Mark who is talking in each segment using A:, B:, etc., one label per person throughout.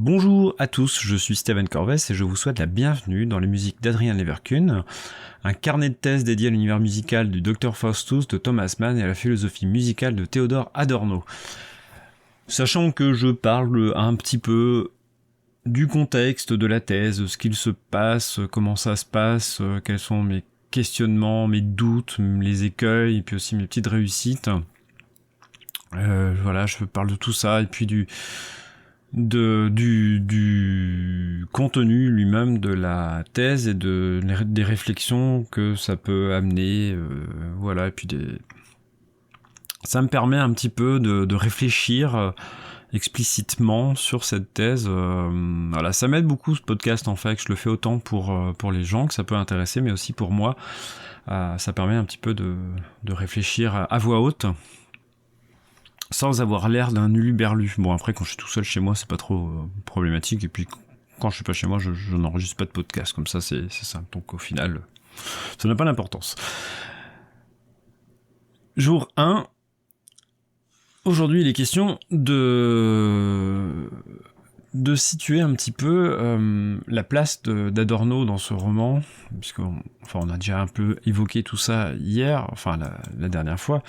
A: Bonjour à tous, je suis Steven Corvès et je vous souhaite la bienvenue dans les musiques d'Adrian Leverkun, un carnet de thèse dédié à l'univers musical du Dr Faustus de Thomas Mann et à la philosophie musicale de Theodor Adorno. Sachant que je parle un petit peu du contexte de la thèse, ce qu'il se passe, comment ça se passe, quels sont mes questionnements, mes doutes, les écueils, et puis aussi mes petites réussites. Voilà, je parle de tout ça, et puis du contenu lui-même de la thèse et des réflexions que ça peut amener, voilà, et puis ça me permet un petit peu de réfléchir explicitement sur cette thèse. Voilà, ça m'aide beaucoup ce podcast en fait, que je le fais autant pour les gens que ça peut intéresser, mais aussi pour moi. Ça permet un petit peu de réfléchir à voix haute, sans avoir l'air d'un uluberlu. Bon, après, quand je suis tout seul chez moi, c'est pas trop problématique. Et puis, quand je suis pas chez moi, je n'enregistre pas de podcast. Comme ça, c'est simple. Donc, au final, ça n'a pas d'importance. Jour 1. Aujourd'hui, il est question de situer un petit peu la place d'Adorno dans ce roman, puisqu'on on a déjà un peu évoqué tout ça hier, enfin la dernière fois.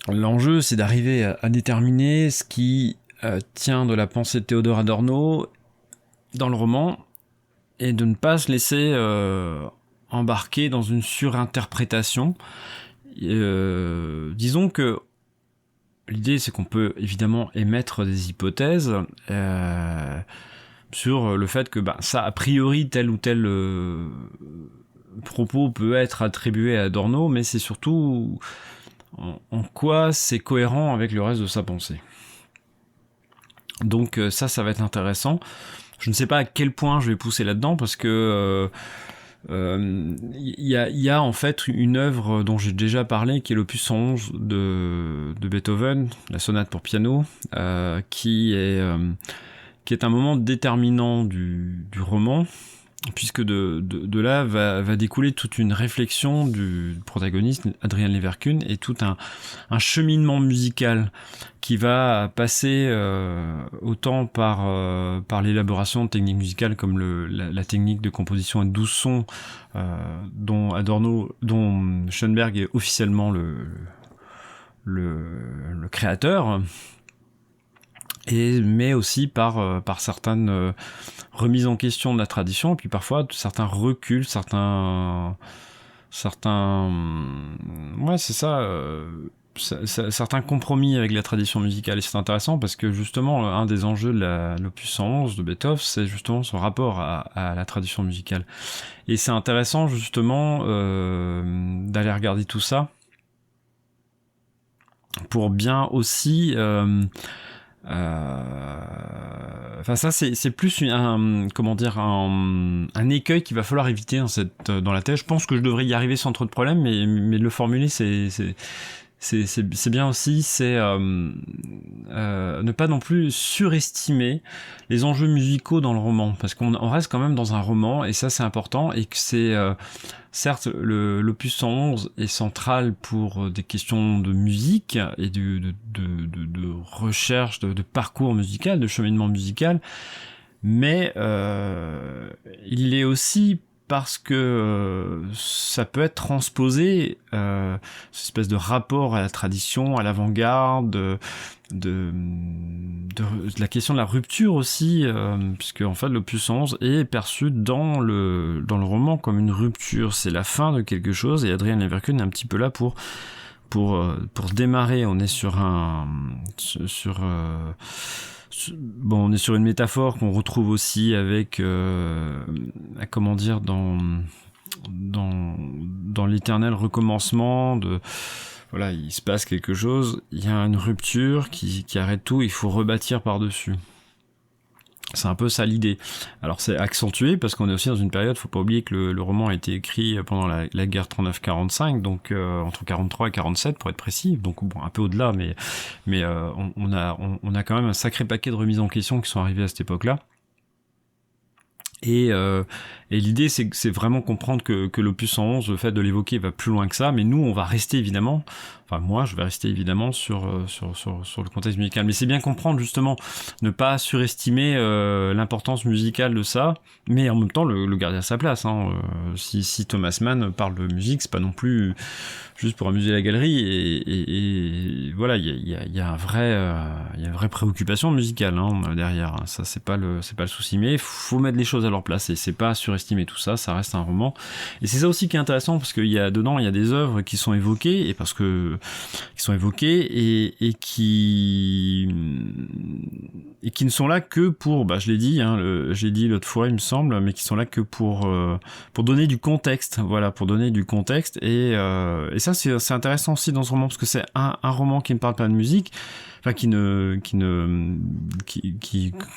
A: L'enjeu, c'est d'arriver à déterminer ce qui tient de la pensée de Theodor Adorno dans le roman et de ne pas se laisser embarquer dans une surinterprétation. Disons que l'idée, c'est qu'on peut évidemment émettre des hypothèses sur le fait que ça, a priori, tel ou tel propos peut être attribué à Adorno, mais c'est surtout en quoi c'est cohérent avec le reste de sa pensée. Donc ça va être intéressant. Je ne sais pas à quel point je vais pousser là-dedans, parce que y a en fait une œuvre dont j'ai déjà parlé, qui est l'opus 111 de Beethoven, la sonate pour piano, qui est un moment déterminant du roman, puisque de là va découler toute une réflexion du protagoniste, Adrian Leverkun, et tout un cheminement musical qui va passer autant par l'élaboration de techniques musicales comme la technique de composition à 12 sons, dont Schoenberg est officiellement le créateur, mais aussi par certaines remises en question de la tradition, et puis parfois certains reculs, certains certains compromis avec la tradition musicale. Et c'est intéressant parce que justement un des enjeux de l'opus 111 de Beethoven, c'est justement son rapport à la tradition musicale, et c'est intéressant justement d'aller regarder tout ça pour bien aussi ça c'est plus un écueil qu'il va falloir éviter dans la thèse. Je pense que je devrais y arriver sans trop de problèmes, mais de le formuler c'est bien aussi, c'est ne pas non plus surestimer les enjeux musicaux dans le roman, parce qu'on reste quand même dans un roman, et ça c'est important, et que c'est certes l'opus 111 est central pour des questions de musique et de recherche, de parcours musical, de cheminement musical, mais il est aussi parce que ça peut être transposé, cette espèce de rapport à la tradition, à l'avant-garde, de la question de la rupture aussi, puisque en fait l'opus 11 est perçu dans le roman comme une rupture, c'est la fin de quelque chose, et Adrian Leverkun est un petit peu là pour démarrer. On est on est sur une métaphore qu'on retrouve aussi avec dans l'éternel recommencement voilà, il se passe quelque chose, il y a une rupture qui arrête tout, il faut rebâtir par-dessus. C'est un peu ça l'idée. Alors c'est accentué parce qu'on est aussi dans une période, faut pas oublier que le roman a été écrit pendant la guerre 39-45, donc entre 43 et 47 pour être précis, donc bon, un peu au-delà, mais on a quand même un sacré paquet de remises en question qui sont arrivées à cette époque-là. Et l'idée, c'est vraiment comprendre que l'opus 111, le fait de l'évoquer, va plus loin que ça. Mais nous, on va rester évidemment, enfin moi, je vais rester évidemment sur le contexte musical. Mais c'est bien comprendre justement, ne pas surestimer l'importance musicale de ça, mais en même temps le garder à sa place. Hein. Si Thomas Mann parle de musique, c'est pas non plus juste pour amuser la galerie. Et voilà, il y a une vraie préoccupation musicale derrière. Ça, c'est pas le souci. Mais faut mettre les choses à leur place et c'est pas surestimer tout ça. Ça reste un roman. Et c'est ça aussi qui est intéressant parce qu'il y a dedans, il y a des œuvres qui sont évoquées et qui ne sont là que pour, je l'ai dit, j'ai dit l'autre fois, il me semble, mais qui sont là que pour donner du contexte, voilà, pour donner du contexte et ça c'est intéressant aussi dans ce roman parce que c'est un roman qui ne parle pas de musique, enfin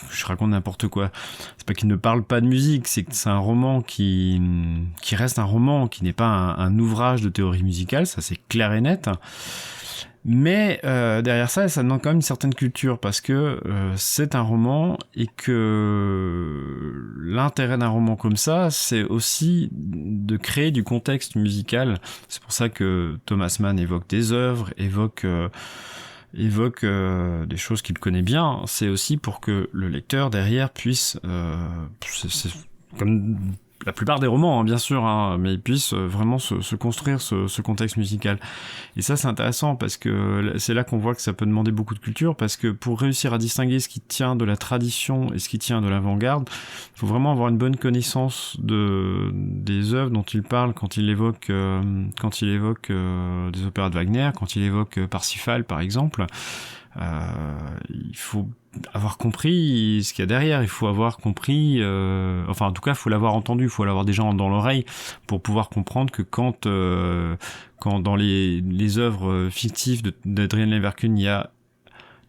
A: je raconte n'importe quoi, c'est pas qu'il ne parle pas de musique, c'est que c'est un roman qui reste un roman, qui n'est pas un ouvrage de théorie musicale, ça c'est clair et net. Mais derrière ça demande quand même une certaine culture parce que c'est un roman et que l'intérêt d'un roman comme ça, c'est aussi de créer du contexte musical. C'est pour ça que Thomas Mann évoque des œuvres, évoque des choses qu'il connaît bien. C'est aussi pour que le lecteur derrière puisse, c'est comme la plupart des romans, bien sûr, mais ils puissent vraiment se construire ce contexte musical. Et ça, c'est intéressant parce que c'est là qu'on voit que ça peut demander beaucoup de culture, parce que pour réussir à distinguer ce qui tient de la tradition et ce qui tient de l'avant-garde, il faut vraiment avoir une bonne connaissance des œuvres dont il parle quand il évoque des opéras de Wagner, quand il évoque Parsifal, par exemple. Il faut avoir compris ce qu'il y a derrière, il faut avoir compris, enfin en tout cas il faut l'avoir entendu, il faut l'avoir déjà dans l'oreille pour pouvoir comprendre que quand dans les œuvres fictives d'Adrian Leverkühn il y a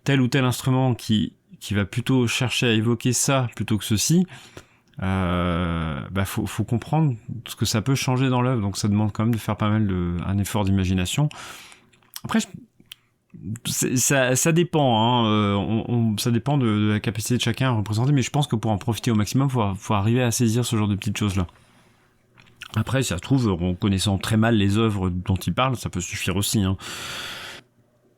A: tel ou tel instrument qui va plutôt chercher à évoquer ça plutôt que ceci, faut comprendre ce que ça peut changer dans l'œuvre, donc ça demande quand même de faire pas mal un effort d'imagination. Après ça dépend, ça dépend de la capacité de chacun à représenter, mais je pense que pour en profiter au maximum, faut arriver à saisir ce genre de petites choses-là. Après, si ça se trouve, en connaissant très mal les œuvres dont il parle, ça peut suffire aussi.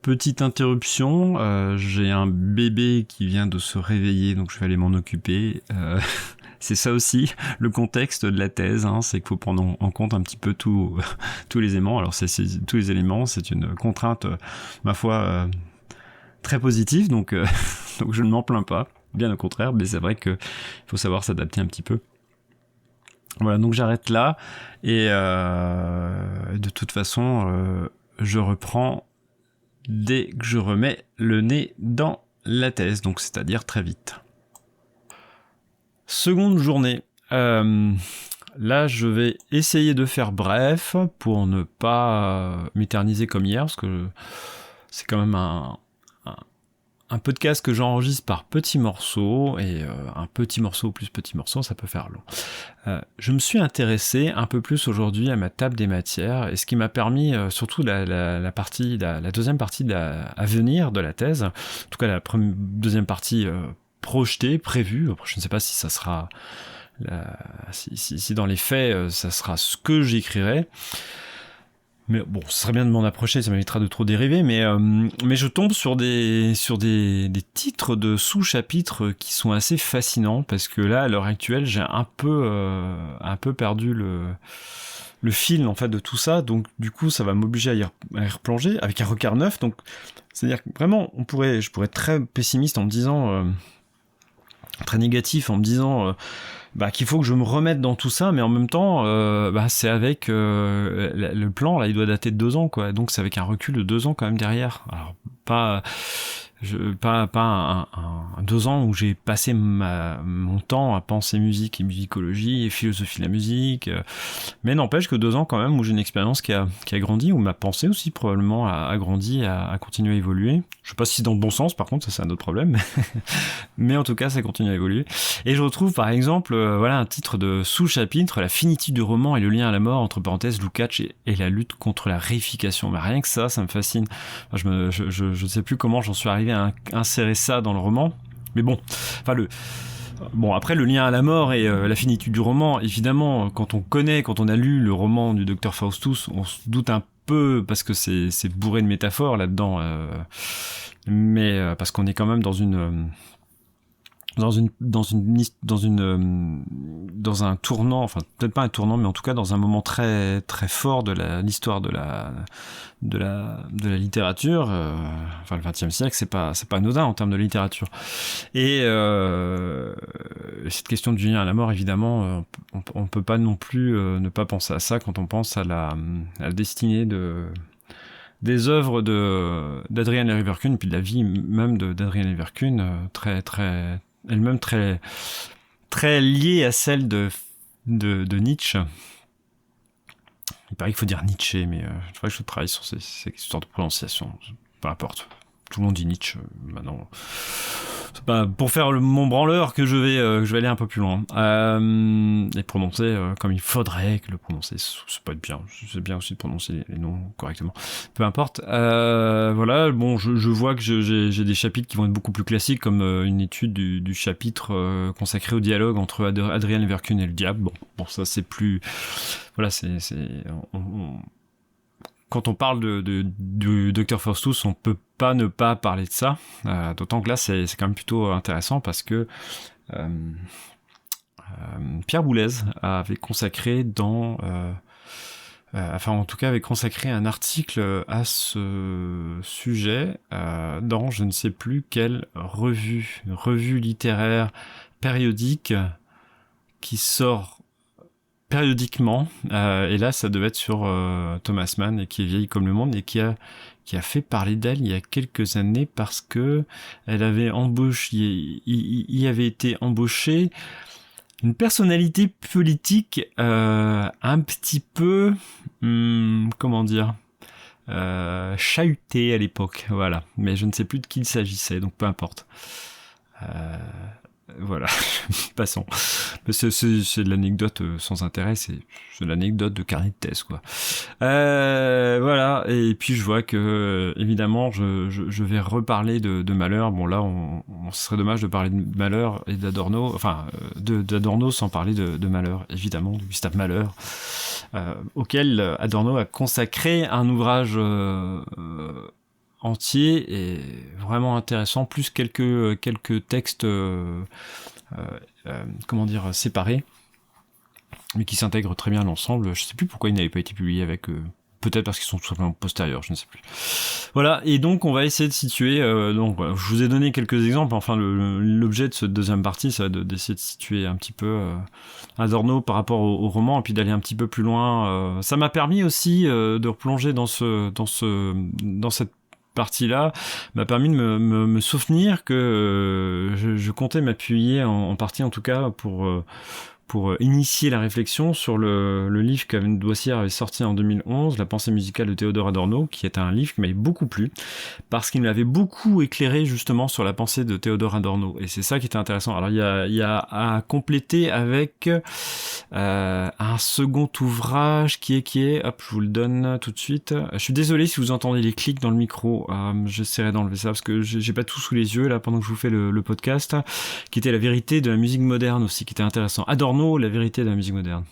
A: Petite interruption, j'ai un bébé qui vient de se réveiller, donc je vais aller m'en occuper. C'est ça aussi, le contexte de la thèse, c'est qu'il faut prendre en compte un petit peu tous les éléments. Alors tous les éléments, c'est une contrainte, ma foi, très positive, donc je ne m'en plains pas, bien au contraire, mais c'est vrai qu'il faut savoir s'adapter un petit peu. Voilà, donc j'arrête là, et de toute façon, je reprends dès que je remets le nez dans la thèse, donc c'est-à-dire très vite. Seconde journée. Là, je vais essayer de faire bref pour ne pas m'éterniser comme hier, parce que c'est quand même un podcast que j'enregistre par petits morceaux, et un petit morceau plus petit morceau, ça peut faire long. Je me suis intéressé un peu plus aujourd'hui à ma table des matières, et ce qui m'a permis, surtout la deuxième partie à venir de la thèse, en tout cas la deuxième partie projeté, prévu. Après, je ne sais pas si ça sera si dans les faits ça sera ce que j'écrirai, mais bon, ce serait bien de m'en approcher, ça m'évitera de trop dériver, mais je tombe sur des titres de sous-chapitres qui sont assez fascinants, parce que là à l'heure actuelle j'ai un peu perdu le fil en fait de tout ça, donc du coup ça va m'obliger à y replonger avec un regard neuf. Donc c'est à dire que vraiment je pourrais être très pessimiste en me disant très négatif en me disant qu'il faut que je me remette dans tout ça, mais en même temps c'est avec le plan là, il doit dater de 2 ans quoi, donc c'est avec un recul de 2 ans quand même derrière. Alors pas 2 ans où j'ai passé mon temps à penser musique et musicologie et philosophie de la musique, mais n'empêche que 2 ans quand même où j'ai une expérience qui a grandi, où ma pensée aussi probablement a grandi, a continué à évoluer. Je sais pas si c'est dans le bon sens, par contre ça c'est un autre problème, mais en tout cas ça continue à évoluer. Et je retrouve par exemple un titre de sous-chapitre, la finitude du roman et le lien à la mort, entre parenthèses Lukács et la lutte contre la réification. Rien que ça me fascine. Je ne sais plus comment j'en suis arrivé à insérer ça dans le roman, mais bon, Bon, après, le lien à la mort et la finitude du roman, évidemment, quand on a lu le roman du Dr Faustus, on se doute un peu, parce que c'est bourré de métaphores là-dedans, mais parce qu'on est quand même dans un tournant, enfin peut-être pas un tournant, mais en tout cas dans un moment très très fort de l'histoire de la littérature, enfin le XXe siècle, c'est pas anodin en termes de littérature. Et cette question du lien à la mort, évidemment, on peut pas non plus ne pas penser à ça quand on pense à la destinée des œuvres d'Adrian Leverkusen, puis de la vie même d'Adrian Leverkusen, très très elle-même très très liée à celle de Nietzsche. Il paraît qu'il faut dire Nietzsche, mais il faudrait que je travaille sur ces histoires de prononciation. Peu importe. Tout le monde dit Nietzsche maintenant. C'est pas pour faire mon branleur que je vais aller un peu plus loin et prononcer comme il faudrait que le prononcer. C'est pas bien. C'est bien aussi de prononcer les noms correctement. Peu importe. Voilà. Bon, je vois que j'ai des chapitres qui vont être beaucoup plus classiques, comme une étude du chapitre consacré au dialogue entre Adrian Leverkusen et le diable. Bon, ça c'est plus. Voilà, quand on parle du Dr Faustus, on peut pas ne pas parler de ça, d'autant que là c'est quand même plutôt intéressant parce que Pierre Boulez avait consacré avait consacré un article à ce sujet dans je ne sais plus quelle revue littéraire périodique qui sort périodiquement, et là ça devait être sur Thomas Mann, et qui est vieille comme le monde, et qui a fait parler d'elle il y a quelques années parce que elle avait y avait été embauchée une personnalité politique un petit peu comment dire, chahutée à l'époque, voilà, mais je ne sais plus de qui il s'agissait, donc peu importe. Voilà, passons. C'est de l'anecdote sans intérêt, c'est de l'anecdote de carnet de thèse, quoi. Voilà, et puis je vois que, évidemment, je vais reparler de Malheur. Bon, là, ce serait dommage de parler de Malheur et d'Adorno, enfin, d'Adorno sans parler de Malheur, évidemment, de Gustave Malheur, auquel Adorno a consacré un ouvrage entier et vraiment intéressant, plus quelques textes comment dire, séparés, mais qui s'intègrent très bien à l'ensemble. Je sais plus pourquoi ils n'avaient pas été publiés avec peut-être parce qu'ils sont tout simplement postérieurs, je ne sais plus. Voilà, et donc on va essayer de situer, donc voilà, je vous ai donné quelques exemples, enfin l'objet de cette deuxième partie, ça va d'essayer de situer un petit peu Adorno par rapport au roman, et puis d'aller un petit peu plus loin. Ça m'a permis aussi de replonger dans cette partie-là, m'a permis de me souvenir que je comptais m'appuyer en partie, en tout cas, pour initier la réflexion sur le livre qu'Aven Doissière avait sorti en 2011, La pensée musicale de Théodore Adorno, qui est un livre qui m'avait beaucoup plu, parce qu'il m'avait beaucoup éclairé justement sur la pensée de Théodore Adorno, et c'est ça qui était intéressant. Alors il y a à compléter avec un second ouvrage qui est, hop, je vous le donne tout de suite. Je suis désolé si vous entendez les clics dans le micro, j'essaierai d'enlever ça, parce que j'ai pas tout sous les yeux là pendant que je vous fais le podcast, qui était La vérité de la musique moderne aussi, qui était intéressant. Adorno, La vérité de la musique moderne,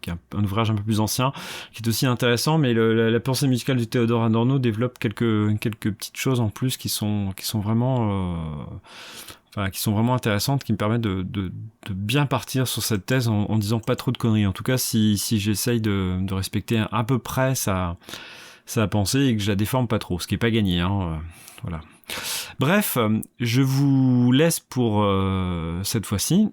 A: qui est un ouvrage un peu plus ancien, qui est aussi intéressant, mais la pensée musicale de Théodore Adorno développe quelques petites choses en plus qui sont vraiment qui sont vraiment intéressantes, qui me permettent de bien partir sur cette thèse en disant pas trop de conneries. En tout cas, si j'essaye de respecter à peu près sa pensée et que je la déforme pas trop, ce qui est pas gagné, voilà. Bref, je vous laisse pour cette fois-ci.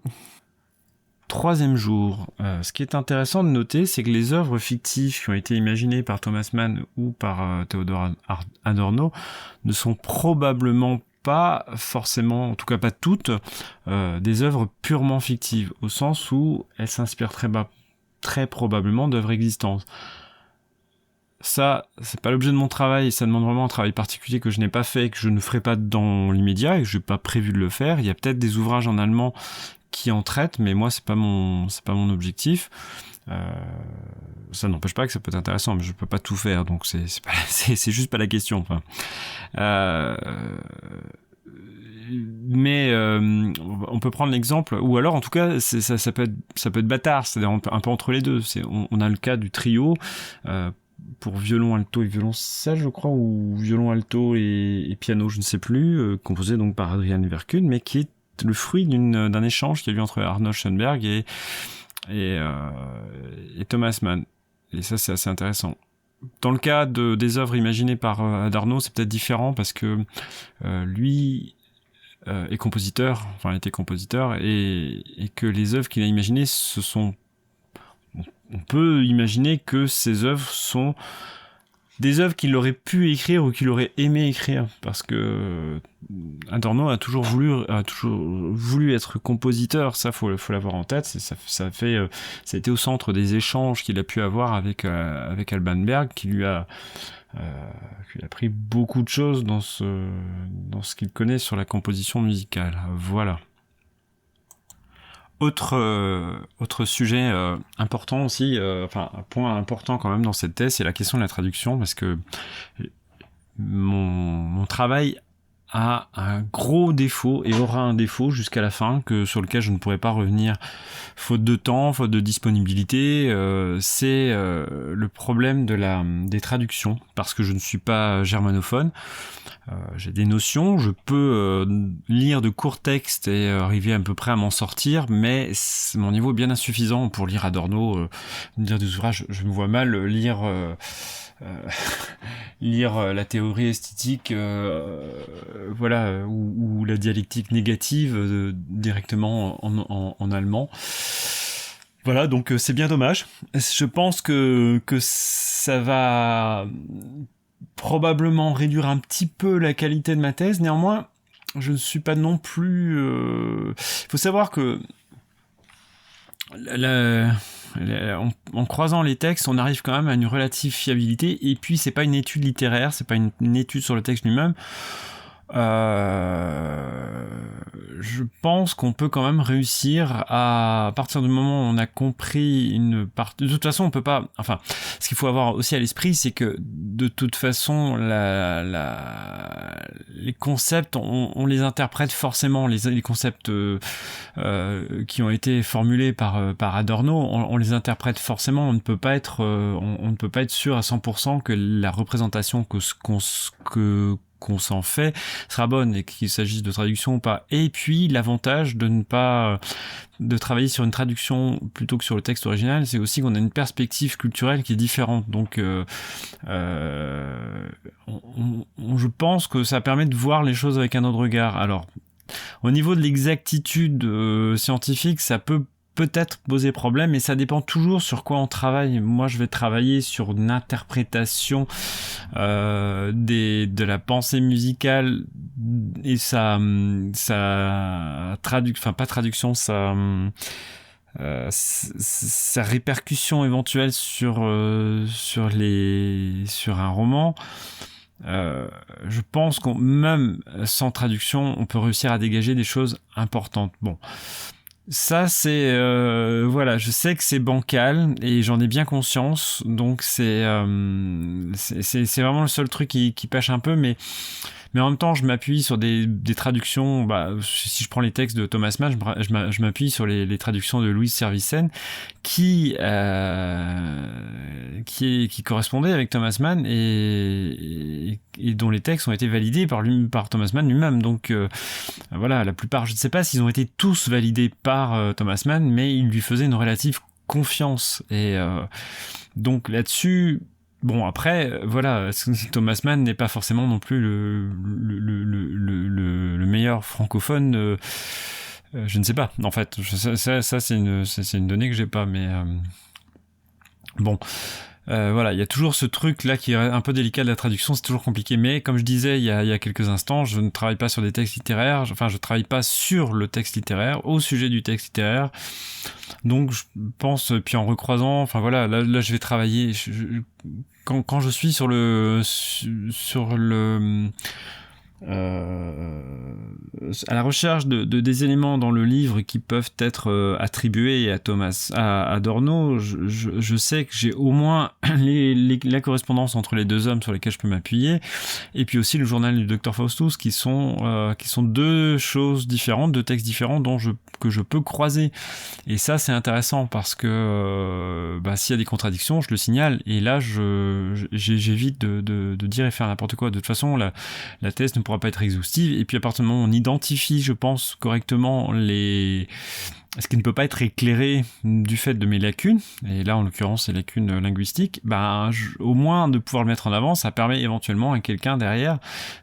A: Troisième jour. Ce qui est intéressant de noter, c'est que les œuvres fictives qui ont été imaginées par Thomas Mann ou par Théodore Adorno ne sont probablement pas forcément, en tout cas pas toutes, des œuvres purement fictives, au sens où elles s'inspirent très probablement d'œuvres existantes. Ça, c'est pas l'objet de mon travail, ça demande vraiment un travail particulier que je n'ai pas fait et que je ne ferai pas dans l'immédiat et que je n'ai pas prévu de le faire. Il y a peut-être des ouvrages en allemand qui en traitent, mais moi c'est pas mon objectif. Ça n'empêche pas que ça peut être intéressant, mais je peux pas tout faire, donc c'est juste pas la question. Enfin, mais on on peut prendre l'exemple, ou alors en tout cas ça peut être bâtard, c'est-à-dire un peu entre les deux. On a le cas du trio pour violon, alto et violoncelle, je crois, ou violon, alto et piano, je ne sais plus, composé donc par Adrian Verkuhn, mais qui est le fruit d'un échange qui a eu lieu entre Arnold Schoenberg et Thomas Mann. Et ça, c'est assez intéressant. Dans le cas des œuvres imaginées par Adorno, c'est peut-être différent parce que lui est compositeur, enfin était compositeur, et que les œuvres qu'il a imaginées, on peut imaginer que ces œuvres sont des œuvres qu'il aurait pu écrire ou qu'il aurait aimé écrire, parce que Adorno a toujours voulu être compositeur. Ça, faut l'avoir en tête. Ça a été au centre des échanges qu'il a pu avoir avec Alban Berg, qui lui a appris beaucoup de choses dans ce qu'il connaît sur la composition musicale. Voilà. Autre sujet important aussi, enfin un point important quand même dans cette thèse, c'est la question de la traduction, parce que mon travail a un gros défaut et aura un défaut jusqu'à la fin, sur lequel je ne pourrai pas revenir faute de temps, faute de disponibilité. C'est le problème des traductions, parce que je ne suis pas germanophone. J'ai des notions, je peux lire de courts textes et arriver à peu près à m'en sortir, mais mon niveau est bien insuffisant pour lire Adorno, lire des ouvrages. Je me vois mal lire la théorie esthétique, voilà, ou la dialectique négative directement en allemand. Voilà, donc c'est bien dommage. Je pense que ça va probablement réduire un petit peu la qualité de ma thèse. Néanmoins, je ne suis pas non plus... Il faut savoir que en croisant les textes, on arrive quand même à une relative fiabilité, et puis c'est pas une étude littéraire, c'est pas une étude sur le texte lui-même. Je pense qu'on peut quand même réussir à partir du moment où on a compris une partie. De toute façon, on peut pas. Enfin, ce qu'il faut avoir aussi à l'esprit, c'est que de toute façon, les concepts, on les interprète forcément. Les concepts qui ont été formulés par Adorno, on les interprète forcément. On ne peut pas être sûr à 100% que la représentation qu'on s'en fait sera bonne, et qu'il s'agisse de traduction ou pas. Et puis l'avantage de travailler sur une traduction plutôt que sur le texte original, c'est aussi qu'on a une perspective culturelle qui est différente. Donc je pense que ça permet de voir les choses avec un autre regard. Alors au niveau de l'exactitude scientifique, ça peut-être poser problème, mais ça dépend toujours sur quoi on travaille. Moi, je vais travailler sur une interprétation de la pensée musicale et sa répercussion éventuelle sur un roman. Je pense qu'on, même sans traduction, on peut réussir à dégager des choses importantes. Bon. Ça, c'est voilà, je sais que c'est bancal et j'en ai bien conscience, donc c'est vraiment le seul truc qui pêche un peu, mais en même temps, je m'appuie sur des traductions. Bah, si je prends les textes de Thomas Mann, je m'appuie sur les traductions de Louise Servicen qui correspondaient avec Thomas Mann et dont les textes ont été validés par Thomas Mann lui-même. Donc voilà, la plupart, je ne sais pas s'ils ont été tous validés par Thomas Mann, mais il lui faisait une relative confiance. Et donc là-dessus, bon, après, voilà, Thomas Mann n'est pas forcément non plus le meilleur francophone. Je ne sais pas, en fait. Ça c'est une donnée que j'ai pas, mais bon. Voilà, il y a toujours ce truc là qui est un peu délicat de la traduction, c'est toujours compliqué, mais comme je disais il y a quelques instants, je ne travaille pas sur des textes littéraires, je travaille pas sur le texte littéraire, au sujet du texte littéraire, donc je pense, puis en recroisant, enfin voilà, là je vais travailler, quand je suis sur à la recherche de des éléments dans le livre qui peuvent être attribués à à Adorno, je sais que j'ai au moins la correspondance entre les deux hommes sur lesquels je peux m'appuyer, et puis aussi le journal du Dr Faustus, qui sont deux choses différentes, deux textes différents que je peux croiser. Et ça, c'est intéressant parce que s'il y a des contradictions, je le signale, et là j'évite de dire et faire n'importe quoi. De toute façon, la thèse ne pourra pas être exhaustive, et puis à partir du moment où on identifie, je pense, correctement ce qui ne peut pas être éclairé du fait de mes lacunes, et là en l'occurrence ces lacunes linguistiques, au moins de pouvoir le mettre en avant, ça permet éventuellement à quelqu'un derrière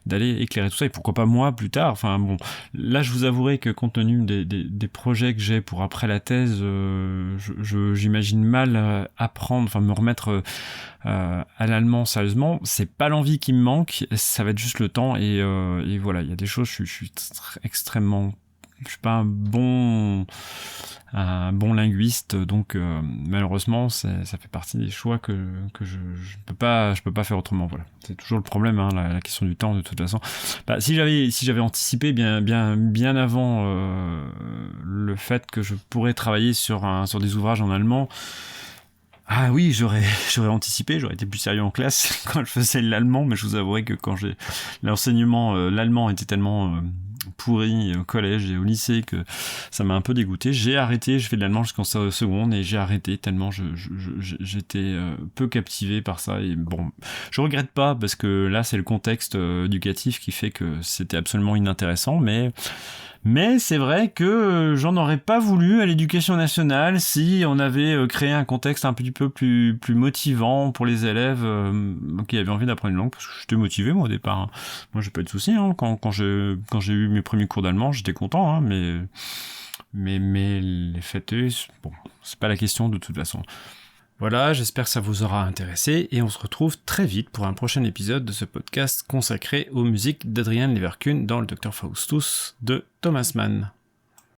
A: d'aller éclairer tout ça, et pourquoi pas moi plus tard. Enfin bon, là je vous avouerai que compte tenu des projets que j'ai pour après la thèse, j'imagine mal apprendre, enfin me remettre à l'allemand sérieusement. C'est pas l'envie qui me manque, ça va être juste le temps, et voilà, il y a des choses, je suis extrêmement, je suis pas un bon linguiste, donc malheureusement ça fait partie des choix que je peux pas faire autrement. Voilà, c'est toujours le problème, hein, la question du temps de toute façon. Si j'avais anticipé bien avant le fait que je pourrais travailler sur des ouvrages en allemand, ah oui, j'aurais anticipé, j'aurais été plus sérieux en classe quand je faisais l'allemand, mais je vous avouerai que quand l'enseignement, l'allemand était tellement pourri au collège et au lycée que ça m'a un peu dégoûté. J'ai arrêté, je fais de l'allemand jusqu'en seconde, et j'ai arrêté tellement j'étais peu captivé par ça. Et bon, je regrette pas, parce que là c'est le contexte éducatif qui fait que c'était absolument inintéressant, mais c'est vrai que j'en aurais pas voulu à l'éducation nationale si on avait créé un contexte un petit peu plus motivant pour les élèves qui avaient envie d'apprendre une langue, parce que j'étais motivé moi au départ, hein. Moi j'ai pas de soucis, hein. Quand j'ai eu mes premiers cours d'allemand, j'étais content, hein, mais les faits, bon, c'est pas la question de toute façon. Voilà, j'espère que ça vous aura intéressé, et on se retrouve très vite pour un prochain épisode de ce podcast consacré aux musiques d'Adrian Leverkühn dans le Dr Faustus de Thomas Mann.